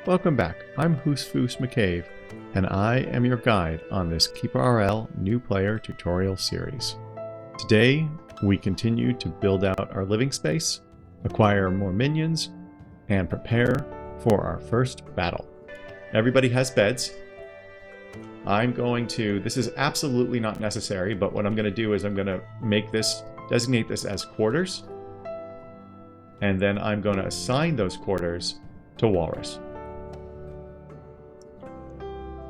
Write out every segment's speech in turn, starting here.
Welcome back, I'm Hoosfoos McCabe, and I am your guide on this KeeperRL new player tutorial series. Today, we continue to build out our living space, acquire more minions, and prepare for our first battle. Everybody has beds. This is absolutely not necessary, but what I'm going to do is I'm going to designate this as quarters, and then I'm going to assign those quarters to walrus.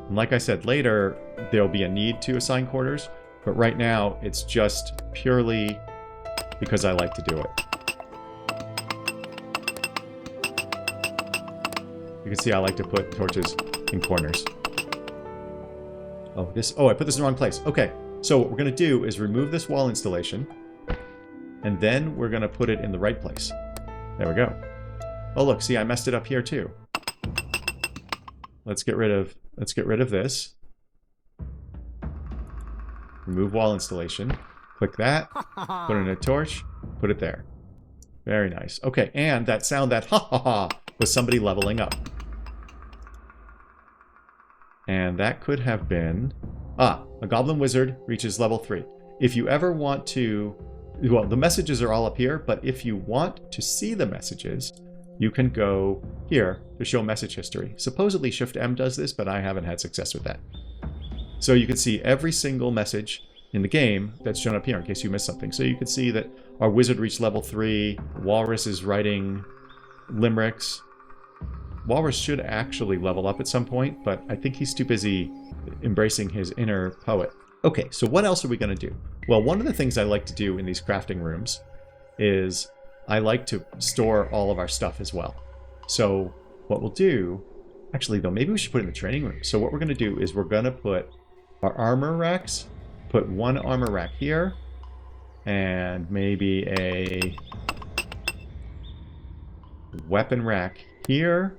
And like I said, later there'll be a need to assign quarters, but right now it's just purely because I like to do it. You can see I like to put torches in corners. I put this in the wrong place. Okay, so what we're going to do is remove this wall installation, and then we're going to put it in the right place. There we go. Oh look, see, I messed it up here too. Let's get rid of this. Remove wall installation. Click that. Put in a torch. Put it there. Very nice. Okay, and that sound, that ha ha ha, was somebody leveling up. And that could have been... a goblin wizard reaches level 3. If you ever want to... Well, the messages are all up here, but if you want to see the messages, you can go here to show message history. Supposedly Shift-M does this, but I haven't had success with that. So you can see every single message in the game that's shown up here in case you missed something. So you can see that our wizard reached level 3, Walrus is writing limericks. Walrus should actually level up at some point, but I think he's too busy embracing his inner poet. Okay, so what else are we going to do? Well, one of the things I like to do in these crafting rooms is I like to store all of our stuff as well. So what we'll do, actually though, maybe we should put it in the training room. So what we're going to do is we're going to put our armor racks, put one armor rack here, and maybe a weapon rack here.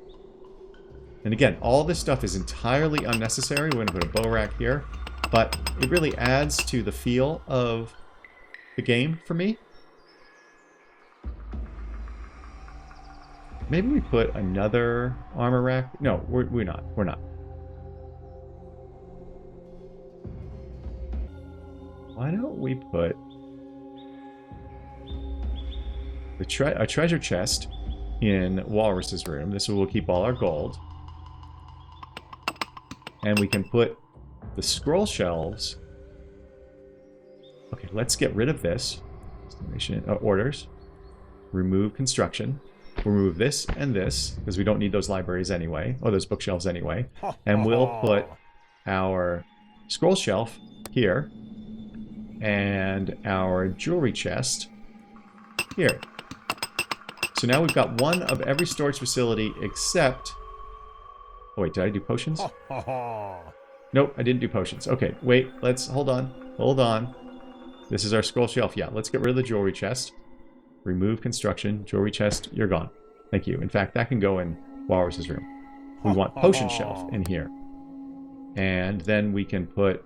And again, all this stuff is entirely unnecessary. We're going to put a bow rack here, but it really adds to the feel of the game for me. Maybe we put another armor rack. No, we're not. We're not. Why don't we put a treasure chest in Walrus's room? This will keep all our gold. And we can put the scroll shelves. Okay, let's get rid of this. Orders. Remove construction. We'll remove this and this, because we don't need those libraries anyway, or those bookshelves anyway. And we'll put our scroll shelf here, and our jewelry chest here. So now we've got one of every storage facility except... Oh wait, did I do potions? Nope, I didn't do potions. Okay, wait, hold on. This is our scroll shelf. Yeah, let's get rid of the jewelry chest. Remove construction, jewelry chest, you're gone. Thank you. In fact, that can go in Walrus's room. We want potion shelf in here. And then we can put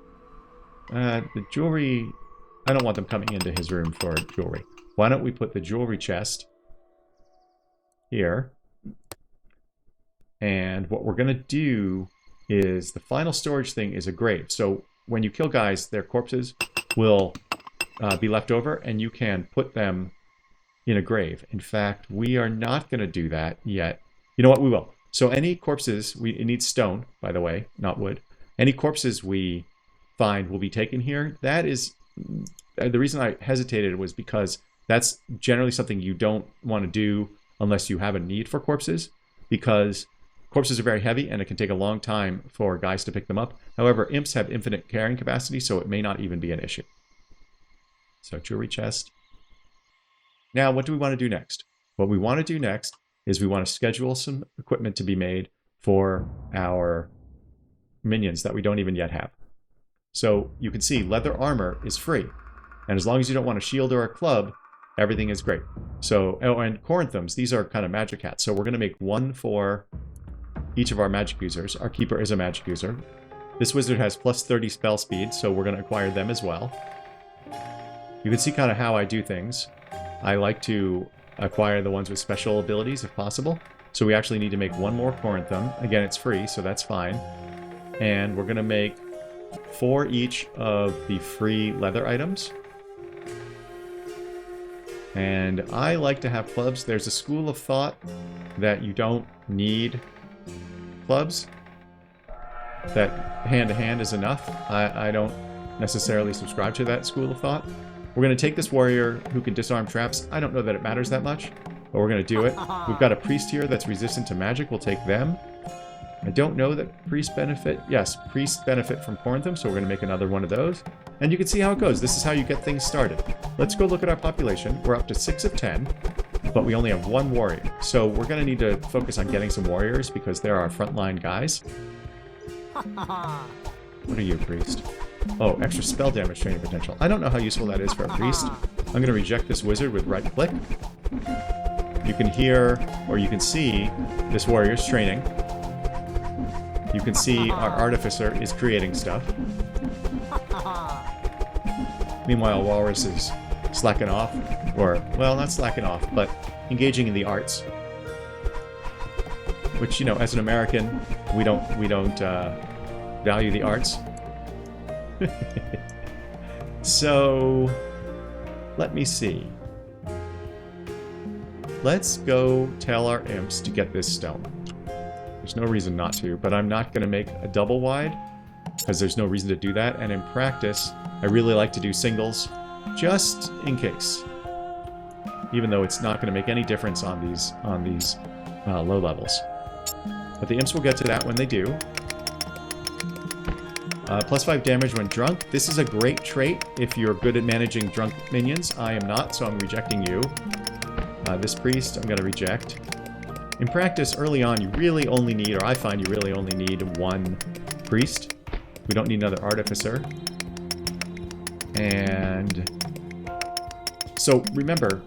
the jewelry... I don't want them coming into his room for jewelry. Why don't we put the jewelry chest here? And what we're going to do is the final storage thing is a grave. So when you kill guys, their corpses will be left over, and you can put them in a grave. In fact, we are not going to do that yet. You know what? We will. So any corpses, it needs stone, by the way, not wood. Any corpses we find will be taken here. That is, the reason I hesitated was because that's generally something you don't want to do unless you have a need for corpses, because corpses are very heavy and it can take a long time for guys to pick them up. However, imps have infinite carrying capacity, so it may not even be an issue. So jewelry chest. Now, what do we want to do next? What we want to do next is we want to schedule some equipment to be made for our minions that we don't even yet have. So you can see leather armor is free. And as long as you don't want a shield or a club, everything is great. So, and Corinthums, these are kind of magic hats. So we're going to make one for each of our magic users. Our keeper is a magic user. This wizard has plus 30 spell speed, so we're going to acquire them as well. You can see kind of how I do things. I like to acquire the ones with special abilities if possible. So we actually need to make one more Corinthum. Again, it's free, so that's fine. And we're going to make 4 each of the free leather items. And I like to have clubs. There's a school of thought that you don't need clubs, that hand-to-hand is enough. I don't necessarily subscribe to that school of thought. We're going to take this warrior who can disarm traps. I don't know that it matters that much, but we're going to do it. We've got a priest here that's resistant to magic. We'll take them. I don't know that priests benefit. Yes, priests benefit from Corinthum, so we're going to make another one of those. And you can see how it goes. This is how you get things started. Let's go look at our population. We're up to 6 of 10, but we only have 1 warrior. So we're going to need to focus on getting some warriors because they're our frontline guys. What are you, priest? Oh, extra spell damage training potential. I don't know how useful that is for a priest. I'm going to reject this wizard with right click. You can hear, or you can see, this warrior's training. You can see our artificer is creating stuff. Meanwhile, Walrus is slacking off, or, well, not slacking off, but engaging in the arts. Which, you know, as an American, we don't value the arts. So, let me see. Let's go tell our imps to get this stone. There's no reason not to, but I'm not going to make a double wide because there's no reason to do that. And in practice, I really like to do singles just in case, even though it's not going to make any difference on these low levels. But the imps will get to that when they do. +5 damage when drunk. This is a great trait if you're good at managing drunk minions. I am not, so I'm rejecting you. This priest, I'm going to reject. In practice, early on, you really only need, or I find you really only need 1 priest. We don't need another artificer. And so remember,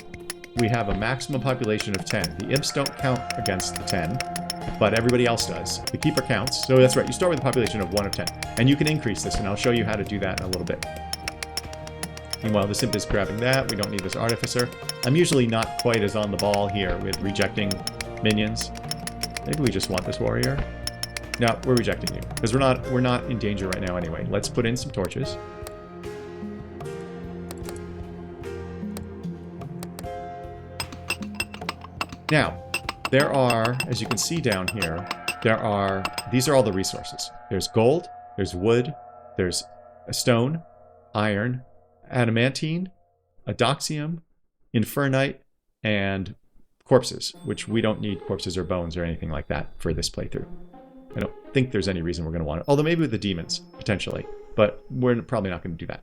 we have a maximum population of 10. The imps don't count against the 10, but everybody else does. The keeper counts. So that's right, you start with a population of 1 of 10. And you can increase this, and I'll show you how to do that in a little bit. Meanwhile, the simp is grabbing that. We don't need this artificer. I'm usually not quite as on the ball here with rejecting minions. Maybe we just want this warrior. No, we're rejecting you because we're not in danger right now anyway. Let's put in some torches. Now, there are, as you can see down here, these are all the resources. There's gold, there's wood, there's a stone, iron, adamantine, adoxium, infernite, and corpses, which we don't need corpses or bones or anything like that for this playthrough. I don't think there's any reason we're going to want it. Although maybe with the demons, potentially. But we're probably not going to do that.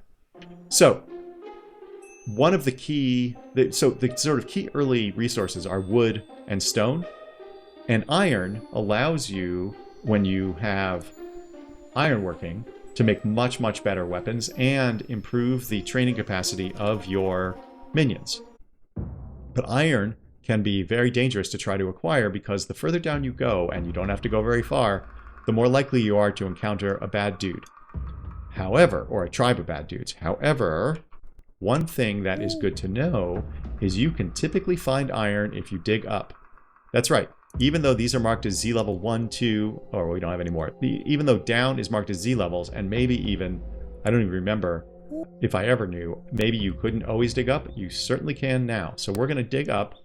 So, one of the key... the sort of key early resources are wood and stone. And iron allows you, when you have ironworking, to make much, much better weapons and improve the training capacity of your minions. But iron can be very dangerous to try to acquire because the further down you go, and you don't have to go very far, the more likely you are to encounter a bad dude. However, or a tribe of bad dudes. However, one thing that is good to know is you can typically find iron if you dig up. That's right. Even though these are marked as Z level 1, 2, or we don't have any more. Even though down is marked as Z levels, and maybe even, I don't even remember if I ever knew, maybe you couldn't always dig up. You certainly can now. So we're going to dig up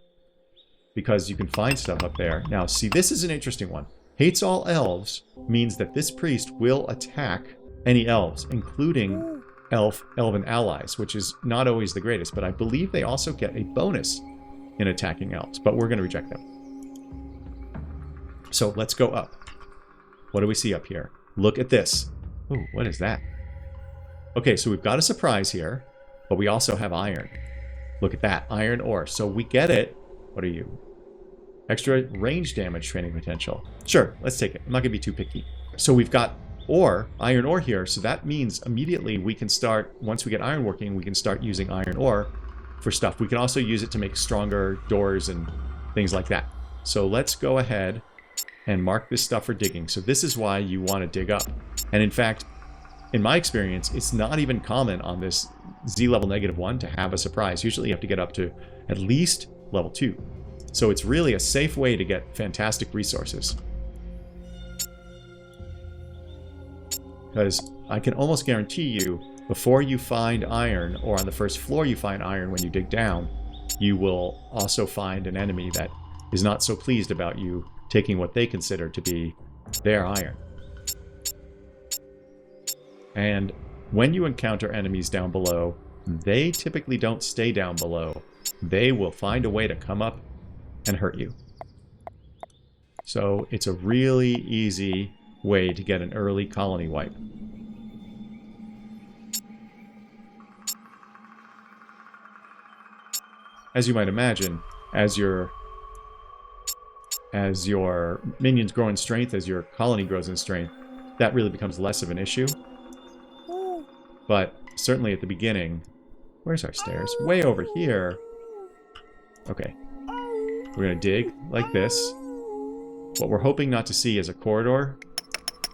because you can find stuff up there. Now, see, this is an interesting one. Hates all elves means that this priest will attack any elves, including elven allies, which is not always the greatest, but I believe they also get a bonus in attacking elves, but we're going to reject them. So let's go up. What do we see up here? Look at this. Ooh, what is that? Okay, so we've got a surprise here, but we also have iron. Look at that, iron ore. So we get it. What are you? Extra range damage training potential. Sure, let's take it. I'm not going to be too picky. So we've got ore, iron ore here, so that means immediately we can start, once we get iron working, we can start using iron ore for stuff. We can also use it to make stronger doors and things like that. So let's go ahead and mark this stuff for digging. So this is why you want to dig up. And in fact, in my experience, it's not even common on this Z level -1 to have a surprise. Usually you have to get up to at least level 2. So it's really a safe way to get fantastic resources. Because I can almost guarantee you, before you find iron, or on the first floor you find iron when you dig down, you will also find an enemy that is not so pleased about you taking what they consider to be their iron. And when you encounter enemies down below, they typically don't stay down below. They will find a way to come up and hurt you. So it's a really easy way to get an early colony wipe. As you might imagine, as your minions grow in strength, as your colony grows in strength, that really becomes less of an issue. But certainly at the beginning... Where's our stairs? Way over here. Okay. We're going to dig like this. What we're hoping not to see is a corridor.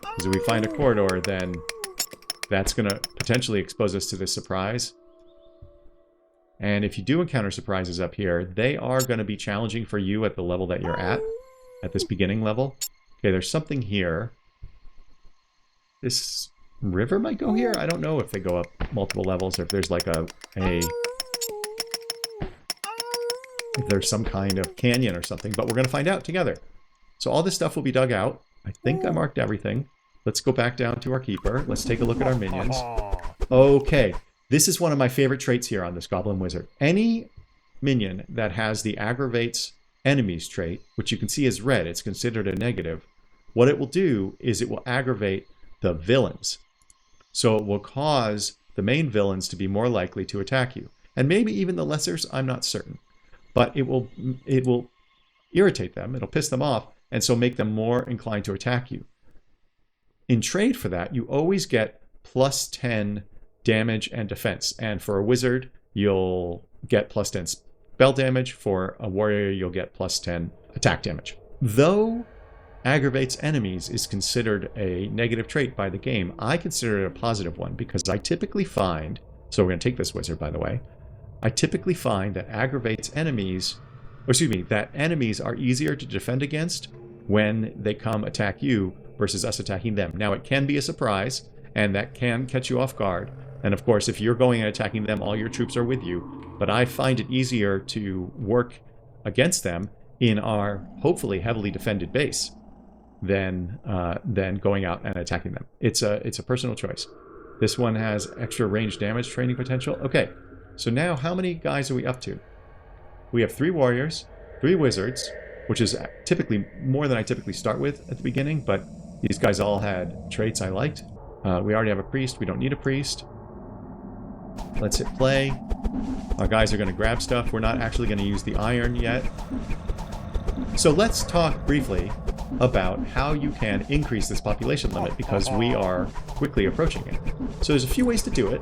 Because if we find a corridor, then that's going to potentially expose us to this surprise. And if you do encounter surprises up here, they are going to be challenging for you at the level that you're at this beginning level. Okay, there's something here. This river might go here? I don't know if they go up multiple levels or if there's like if there's some kind of canyon or something, but we're going to find out together. So all this stuff will be dug out. I think I marked everything. Let's go back down to our keeper. Let's take a look at our minions. Okay, this is one of my favorite traits here on this Goblin Wizard. Any minion that has the aggravates enemies trait, which you can see is red, it's considered a negative. What it will do is it will aggravate the villains. So it will cause the main villains to be more likely to attack you. And maybe even the lessers, I'm not certain. But it will irritate them, it'll piss them off, and so make them more inclined to attack you. In trade for that, you always get plus 10 damage and defense. And for a wizard, you'll get plus 10 spell damage. For a warrior, you'll get plus 10 attack damage. Though aggravates enemies is considered a negative trait by the game, I consider it a positive one because I typically find, so we're going to take this wizard by the way, I typically find that aggravates enemies, that enemies are easier to defend against when they come attack you versus us attacking them. Now it can be a surprise and that can catch you off guard. And of course, if you're going and attacking them, all your troops are with you. But I find it easier to work against them in our hopefully heavily defended base than going out and attacking them. It's a personal choice. This one has extra range damage training potential. Okay, so now how many guys are we up to? We have 3 warriors, 3 wizards, which is typically more than I typically start with at the beginning, but these guys all had traits I liked. We already have a priest. We don't need a priest. Let's hit play. Our guys are going to grab stuff. We're not actually going to use the iron yet. So let's talk briefly about how you can increase this population limit because we are quickly approaching it. So there's a few ways to do it.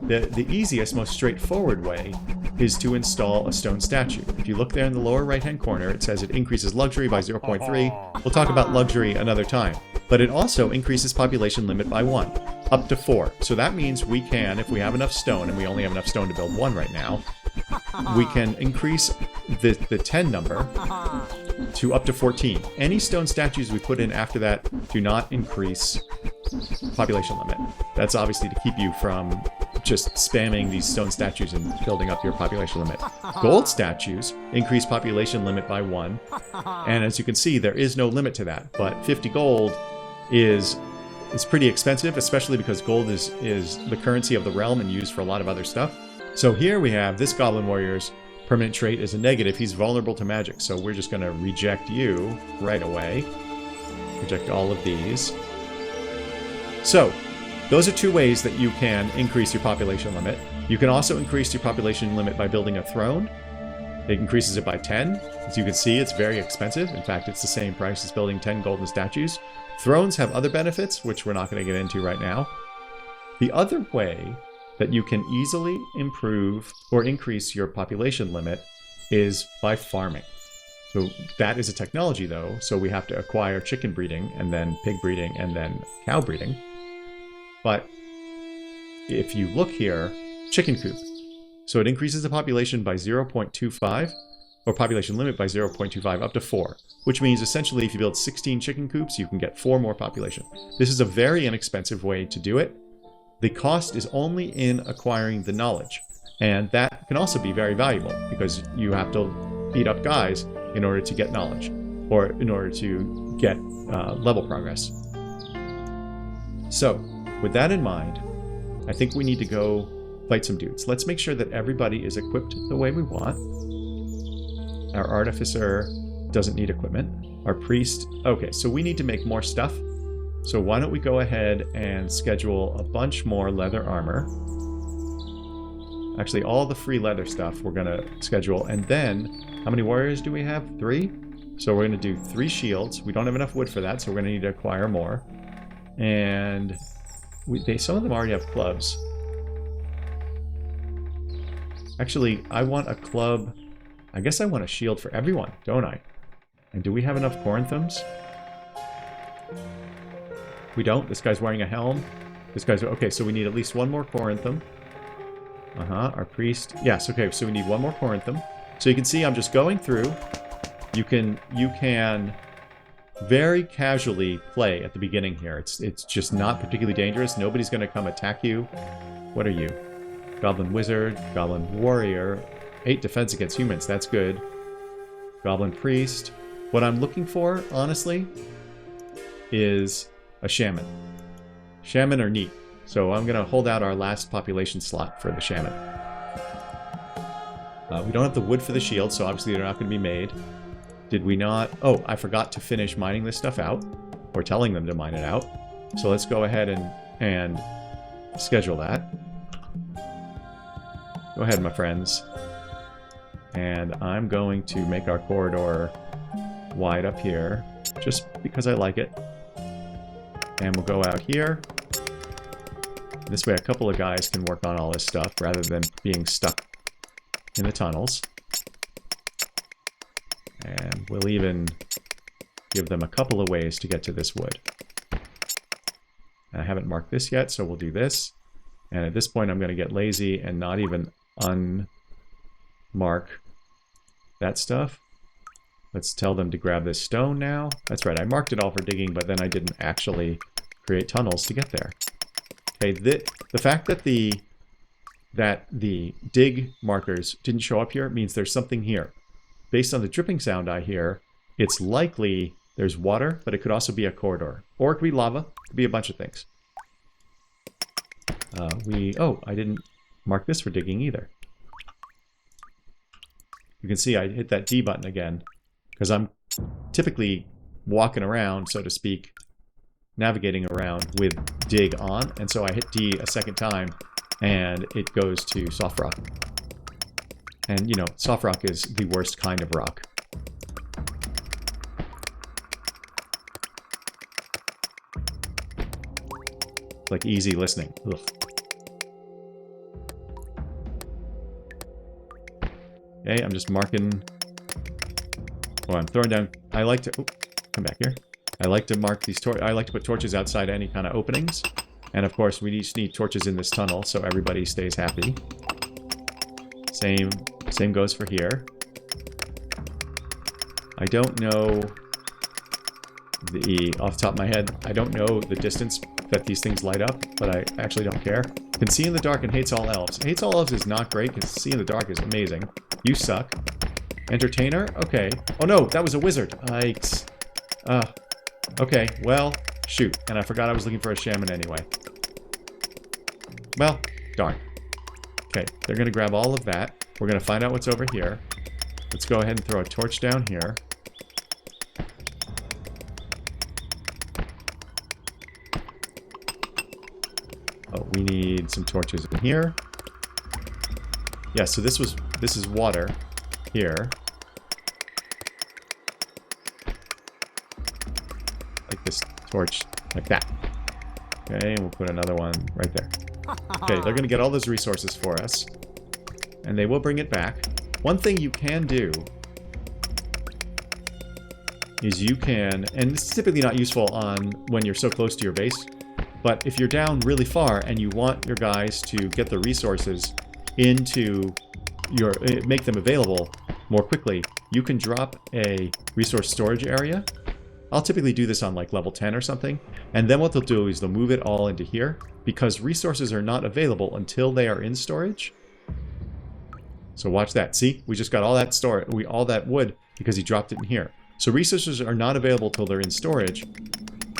The easiest, most straightforward way is to install a stone statue. If you look there in the lower right-hand corner, it says it increases luxury by 0.3. We'll talk about luxury another time. But it also increases population limit by 1, up to 4. So that means we can, if we have enough stone, and we only have enough stone to build 1 right now, we can increase the 10 number to up to 14. Any stone statues we put in after that do not increase population limit. That's obviously to keep you from just spamming these stone statues and building up your population limit. Gold statues increase population limit by 1, and as you can see, there is no limit to that, but 50 gold is pretty expensive, especially because gold is the currency of the realm and used for a lot of other stuff. So here we have this Goblin Warrior's permanent trait is a negative. He's vulnerable to magic, so we're just going to reject you right away. Reject all of these. So, those are 2 ways that you can increase your population limit. You can also increase your population limit by building a throne. It increases it by 10. As you can see, it's very expensive. In fact, it's the same price as building 10 golden statues. Thrones have other benefits, which we're not going to get into right now. The other way that you can easily improve or increase your population limit is by farming. So that is a technology, though, so we have to acquire chicken breeding, and then pig breeding, and then cow breeding. But if you look here, chicken coop. So it increases the population by 0.25. or population limit by 0.25 up to 4, which means essentially if you build 16 chicken coops, you can get 4 more population. This is a very inexpensive way to do it. The cost is only in acquiring the knowledge, and that can also be very valuable because you have to beat up guys in order to get knowledge, or in order to get level progress. So, with that in mind, I think we need to go fight some dudes. Let's make sure that everybody is equipped the way we want. Our artificer doesn't need equipment. Our priest... Okay, so we need to make more stuff. So why don't we go ahead and schedule a bunch more leather armor. Actually, all the free leather stuff we're going to schedule. And then, how many warriors do we have? 3? So we're going to do 3 shields. We don't have enough wood for that, so we're going to need to acquire more. And some of them already have clubs. Actually, I want a club. I guess I want a shield for everyone, don't I? And do we have enough Corinthums? We don't. This guy's wearing a helm. This guy's... Okay, so we need at least 1 more Corinthum. Our priest. Yes, okay, so we need 1 more Corinthum. So you can see I'm just going through. You can very casually play at the beginning here. It's just not particularly dangerous. Nobody's going to come attack you. What are you? Goblin Wizard, Goblin Warrior, 8 defense against humans, that's good. Goblin Priest. What I'm looking for, honestly, is a Shaman. Shaman are neat, so I'm going to hold out our last population slot for the Shaman. We don't have the wood for the shield, so obviously they're not going to be made. Did we not? Oh, I forgot to finish mining this stuff out, or telling them to mine it out. So let's go ahead and schedule that. Go ahead, my friends. And I'm going to make our corridor wide up here, just because I like it. And we'll go out here. This way a couple of guys can work on all this stuff, rather than being stuck in the tunnels. And we'll even give them a couple of ways to get to this wood. And I haven't marked this yet, so we'll do this. And at this point I'm going to get lazy and not even unmark that stuff. Let's tell them to grab this stone now. That's right, I marked it all for digging, but then I didn't actually create tunnels to get there. Okay, the fact that the dig markers didn't show up here means there's something here. Based on the dripping sound I hear, it's likely there's water, but it could also be a corridor. Or it could be lava. It could be a bunch of things. Oh, I didn't mark this for digging either. You can see I hit that D button again, because I'm typically walking around, so to speak, navigating around with dig on, and so I hit D a second time, and it goes to soft rock. And, you know, soft rock is the worst kind of rock. It's like easy listening. Ugh. Okay, I'm just marking... Oh, I'm throwing down... I like to... Oh, come back here. I like to mark these I like to put torches outside any kind of openings. And of course, we just need torches in this tunnel so everybody stays happy. Same goes for here. I don't know off the top of my head, I don't know the distance that these things light up, but I actually don't care. Can see in the dark and hates all elves. Hates all elves is not great, because see in the dark is amazing. You suck. Entertainer? Okay. Oh no, that was a wizard. Yikes. Okay, well, shoot. And I forgot I was looking for a shaman anyway. Well, darn. Okay, they're going to grab all of that. We're going to find out what's over here. Let's go ahead and throw a torch down here. Oh, we need some torches in here. Yeah, so this is water here. Like this torch, like that. Okay, and we'll put another one right there. Okay, they're going to get all those resources for us. And they will bring it back. One thing you can do is you can, and this is typically not useful on when you're so close to your base, but if you're down really far and you want your guys to get the resources into your, make them available, more quickly, you can drop a resource storage area. I'll typically do this on like level 10 or something. And then what they'll do is they'll move it all into here because resources are not available until they are in storage. So watch that. See, we just got all that all that wood because he dropped it in here. So resources are not available until they're in storage.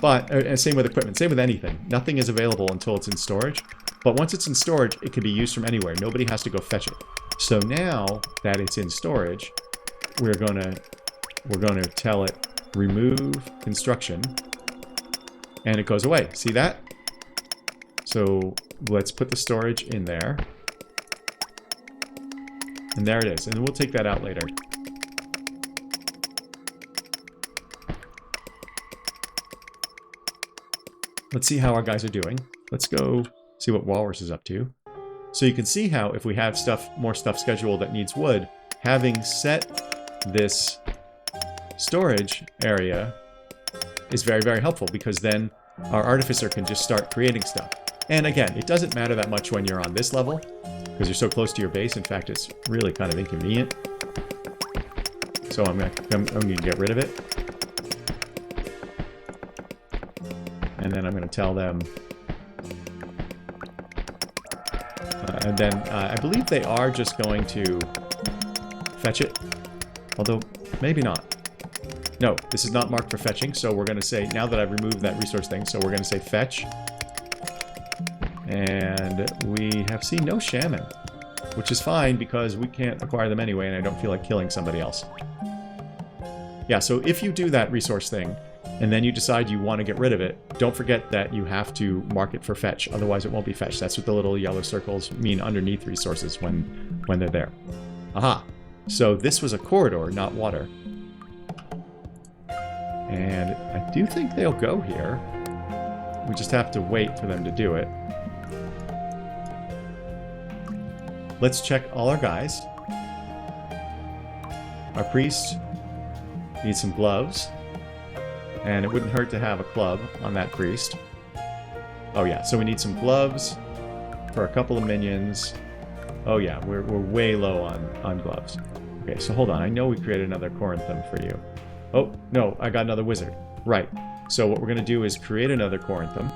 But and same with equipment, same with anything. Nothing is available until it's in storage. But once it's in storage, it can be used from anywhere. Nobody has to go fetch it. So now that it's in storage, we're gonna tell it remove construction, and it goes away. See that? So let's put the storage in there. And there it is. And we'll take that out later. Let's see how our guys are doing. Let's go see what Walrus is up to. So you can see how if we have more stuff scheduled that needs wood, having set this storage area is very, very helpful because then our artificer can just start creating stuff. And again, it doesn't matter that much when you're on this level because you're so close to your base. In fact, it's really kind of inconvenient. So I'm gonna get rid of it. And then I'm going to tell them, and then I believe they are just going to fetch it, although maybe not. No, this is not marked for fetching, so we're going to say, now that I've removed that resource thing, so we're going to say fetch. And we have seen no shaman, which is fine because we can't acquire them anyway, and I don't feel like killing somebody else. Yeah, so if you do that resource thing, and then you decide you want to get rid of it, don't forget that you have to mark it for fetch, otherwise it won't be fetched. That's what the little yellow circles mean underneath resources when they're there. Aha! So this was a corridor, not water. And I do think they'll go here. We just have to wait for them to do it. Let's check all our guys. Our priest needs some gloves. And it wouldn't hurt to have a club on that priest. Oh yeah, so we need some gloves for a couple of minions. Oh yeah, we're way low on gloves. Okay, so hold on. I know we created another Corinthum for you. Oh, no, I got another wizard. Right. So what we're going to do is create another Corinthum.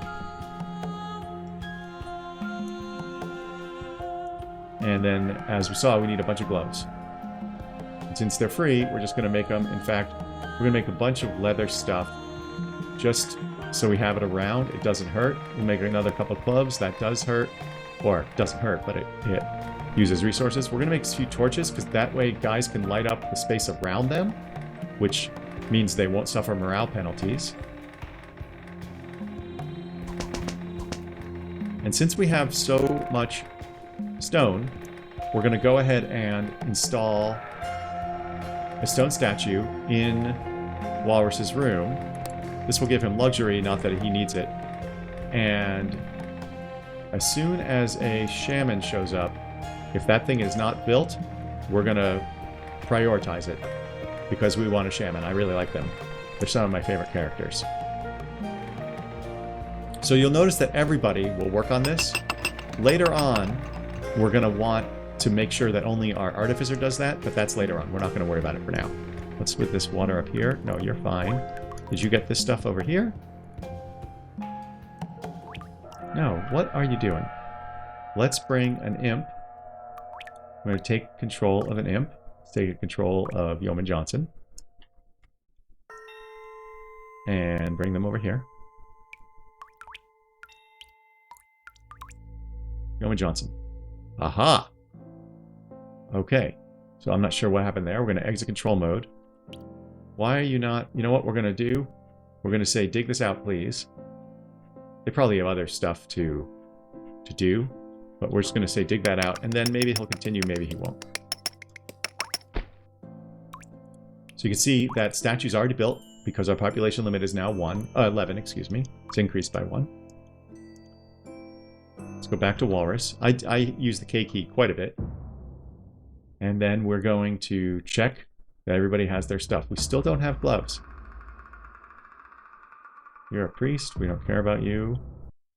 And then, as we saw, we need a bunch of gloves. And since they're free, we're just going to make them. In fact, we're going to make a bunch of leather stuff just so we have it around. It doesn't hurt. We'll make another couple of gloves. That does hurt. Or, doesn't hurt, but it uses resources. We're going to make a few torches because that way guys can light up the space around them, which means they won't suffer morale penalties. And since we have so much stone, we're going to go ahead and install a stone statue in Walrus's room. This will give him luxury, not that he needs it. And as soon as a shaman shows up, if that thing is not built, we're going to prioritize it because we want a shaman. I really like them. They're some of my favorite characters. So you'll notice that everybody will work on this. Later on, we're going to want to make sure that only our artificer does that, but that's later on. We're not going to worry about it for now. Let's put this water up here. No, you're fine. Did you get this stuff over here? No, what are you doing? Let's bring an imp. We're going to take control of an imp. Let's take control of Yeoman Johnson. And bring them over here. Yeoman Johnson. Aha! Okay. So I'm not sure what happened there. We're going to exit control mode. Why are you not... You know what we're going to do? We're going to say, dig this out, please. They probably have other stuff to do. But we're just going to say, dig that out. And then maybe he'll continue, maybe he won't. So you can see that statue's already built because our population limit is now 11, excuse me. It's increased by 1. Let's go back to Walrus. I use the K key quite a bit. And then we're going to check that everybody has their stuff. We still don't have gloves. You're a priest. We don't care about you.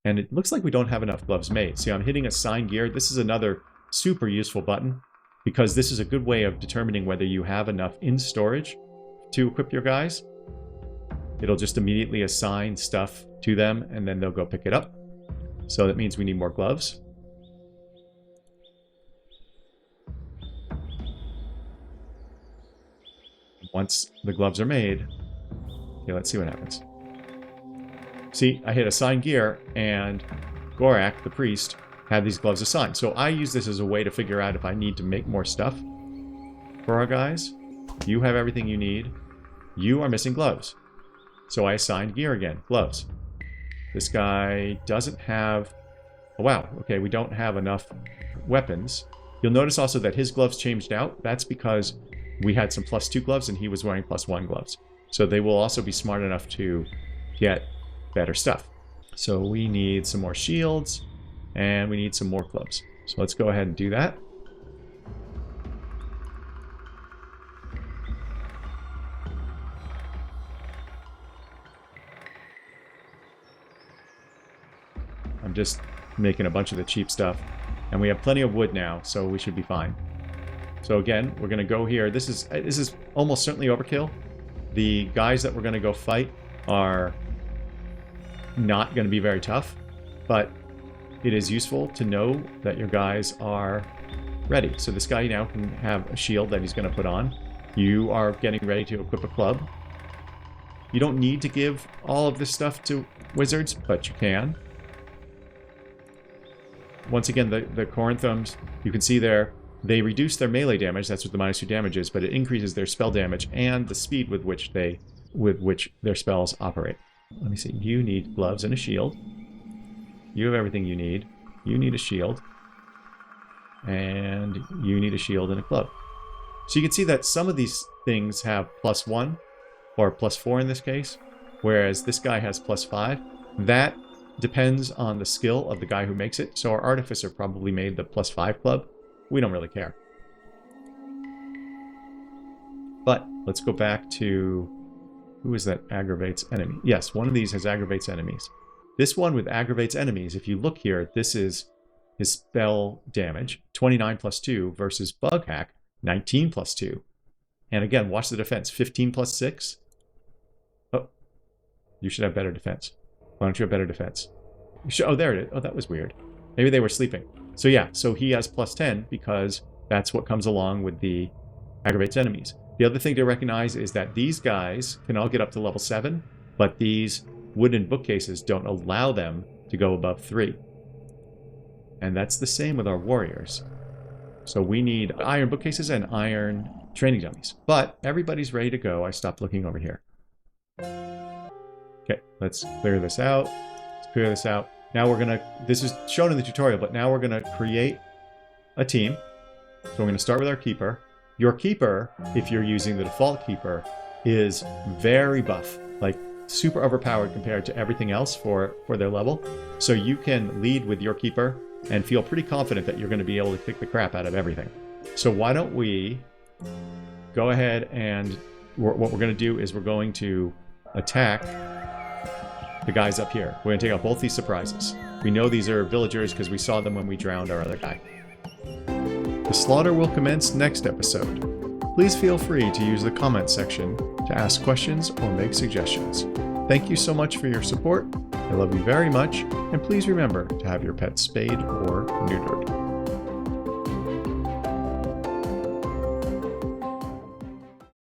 And it looks like we don't have enough gloves made. See, I'm hitting assign gear. This is another super useful button. because this is a good way of determining whether you have enough in storage to equip your guys. It'll just immediately assign stuff to them, and then they'll go pick it up. So that means we need more gloves. Once the gloves are made, okay, let's see what happens. See, I hit assign gear, and Gorak, the priest, had these gloves assigned. So I use this as a way to figure out if I need to make more stuff for our guys. You have everything you need. You are missing gloves. So I assigned gear again, gloves. This guy doesn't have... Oh, wow, okay, we don't have enough weapons. You'll notice also that his gloves changed out. That's because we had some +2 gloves and he was wearing +1 gloves. So they will also be smart enough to get better stuff. So we need some more shields and we need some more gloves. So let's go ahead and do that. I'm just making a bunch of the cheap stuff. And we have plenty of wood now, so we should be fine. So again, we're going to go here. This is almost certainly overkill. The guys that we're going to go fight are not going to be very tough, but it is useful to know that your guys are ready. So this guy now can have a shield that he's going to put on. You are getting ready to equip a club. You don't need to give all of this stuff to wizards, but you can. Once again, the Corinthums, you can see there, they reduce their melee damage, that's what the -2 damage is, but it increases their spell damage and the speed with which their spells operate. Let me see, you need gloves and a shield. You have everything you need. You need a shield. And you need a shield and a club. So you can see that some of these things have +1, or +4 in this case, whereas this guy has +5. That depends on the skill of the guy who makes it. So our artificer probably made the +5 club. We don't really care. But let's go back to... Who is that aggravates enemy? Yes, one of these has aggravates enemies. This one with aggravates enemies, if you look here, this is his spell damage, 29 +2 versus bug hack, 19 +2. And again, watch the defense, 15 +6. Oh, you should have better defense. Why don't you have better defense? You should, oh, there it is. Oh, that was weird. Maybe they were sleeping. So yeah, so he has +10 because that's what comes along with the aggravates enemies. The other thing to recognize is that these guys can all get up to level 7, but these wooden bookcases don't allow them to go above 3. And that's the same with our warriors. So we need iron bookcases and iron training dummies. But everybody's ready to go. I stopped looking over here. Okay, let's clear this out. Let's clear this out. Now we're going to... This is shown in the tutorial, but now we're going to create a team. So we're going to start with our keeper. Your keeper, if you're using the default keeper, is very buff. Like, super overpowered compared to everything else for their level. So you can lead with your keeper and feel pretty confident that you're going to be able to kick the crap out of everything. So why don't we go ahead and... What we're going to do is we're going to attack the guys up here. We're going to take out both these surprises. We know these are villagers because we saw them when we drowned our other guy. The slaughter will commence next episode. Please feel free to use the comment section to ask questions or make suggestions. Thank you so much for your support. I love you very much, and please remember to have your pets spayed or neutered.